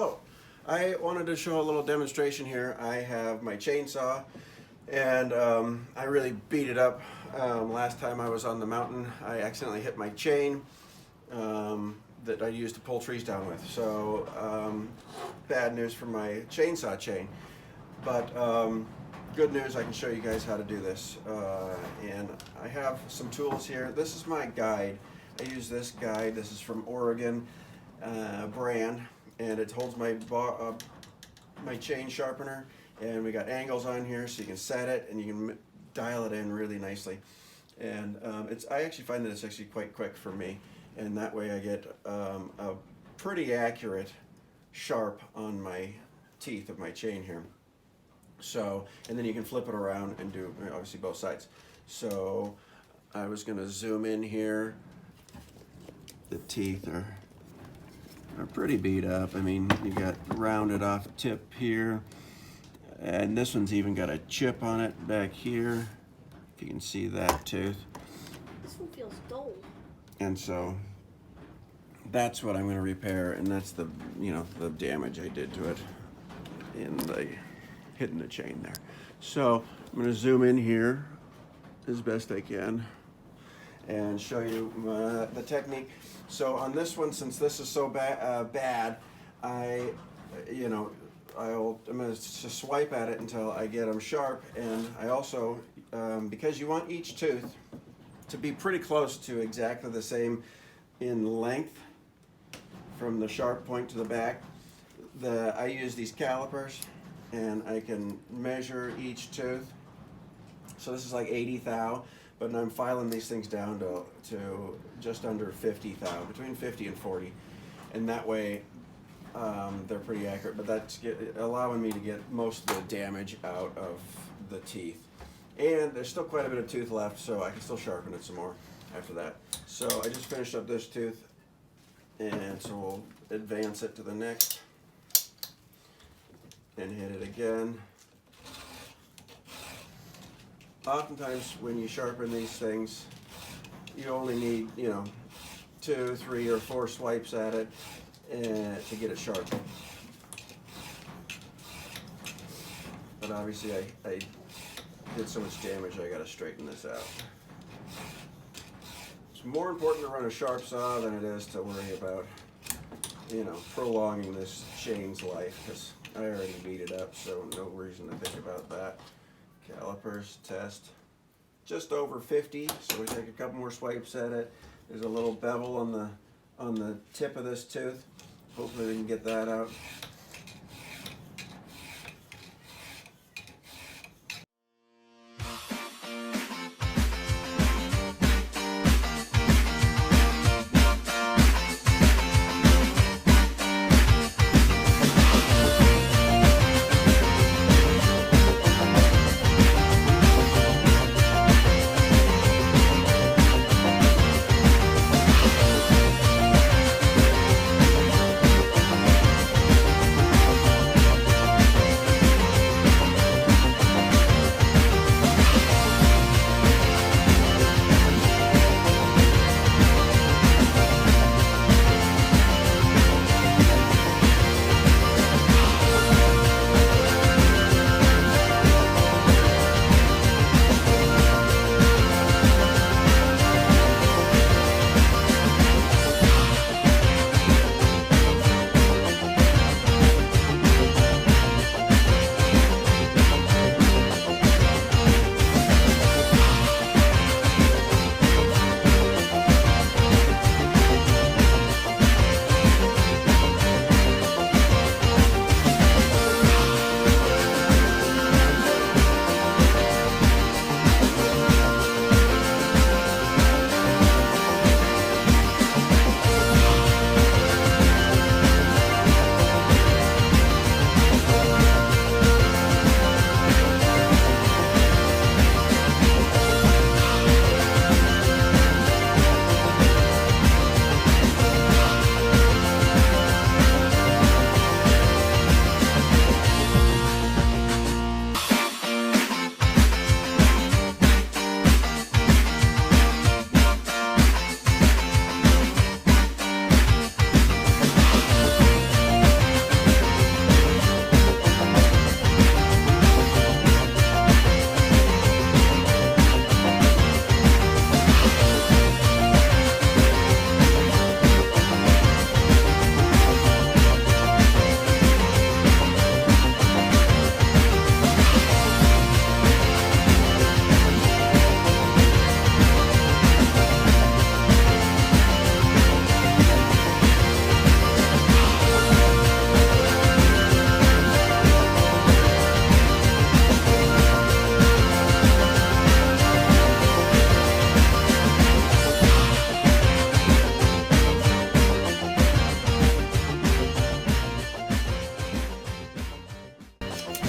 Oh, I wanted to show a little demonstration here. I have my chainsaw, and I really beat it up. Last time I was on the mountain, I accidentally hit my chain that I used to pull trees down with. So bad news for my chainsaw chain. But good news, I can show you guys how to do this. And I have some tools here. This is my guide. I use this guide. This is from Oregon brand, and it holds my my chain sharpener. And we got angles on here, so you can set it and you can dial it in really nicely. And I actually find that it's actually quite quick for me, and that way I get a pretty accurate sharp on my teeth of my chain here. So, and then you can flip it around and do obviously both sides. So I was going to zoom in here. The teeth are pretty beat up. I mean, you got rounded off tip here, and this one's even got a chip on it back here. If you can see that tooth. This one feels dull. And so that's what I'm going to repair, and that's the the damage I did to it in the hitting the chain there. So I'm going to zoom in here as best I can and show you the technique. So on this one, since this is so bad, I'm going to just swipe at it until I get them sharp. And I also, because you want each tooth to be pretty close to exactly the same in length from the sharp point to the back, I use these calipers, and I can measure each tooth. So this is like 80 thou, but I'm filing these things down to just under 50 thou, between 50 and 40, and that way they're pretty accurate, but that's allowing me to get most of the damage out of the teeth. And there's still quite a bit of tooth left, so I can still sharpen it some more after that. So I just finished up this tooth, and so we'll advance it to the next and hit it again. Oftentimes when you sharpen these things, you only need 2, 3, or 4 swipes at it to get it sharp. But obviously I did so much damage, I got to straighten this out. It's more important to run a sharp saw than it is to worry about prolonging this chain's life, because I already beat it up, so no reason to think about that. Calipers test just over 50, so we take a couple more swipes at it. There's a little bevel on the tip of this tooth. Hopefully we can get that out.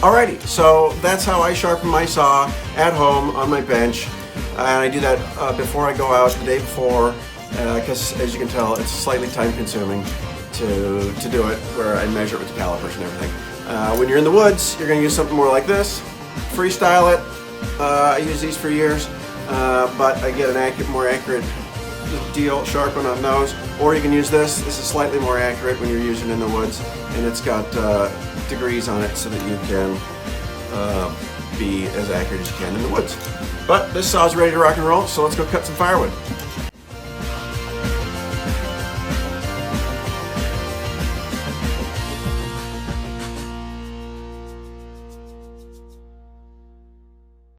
Alrighty, so that's how I sharpen my saw at home on my bench. And I do that before I go out the day before, because as you can tell, it's slightly time consuming to do it, where I measure it with the calipers and everything. When you're in the woods, you're going to use something more like this. Freestyle it. I use these for years, but I get an more accurate deal, sharpen on those. Or you can use this. This is slightly more accurate when you're using it in the woods, and it's got degrees on it so that you can be as accurate as you can in the woods. But this saw's ready to rock and roll, so let's go cut some firewood.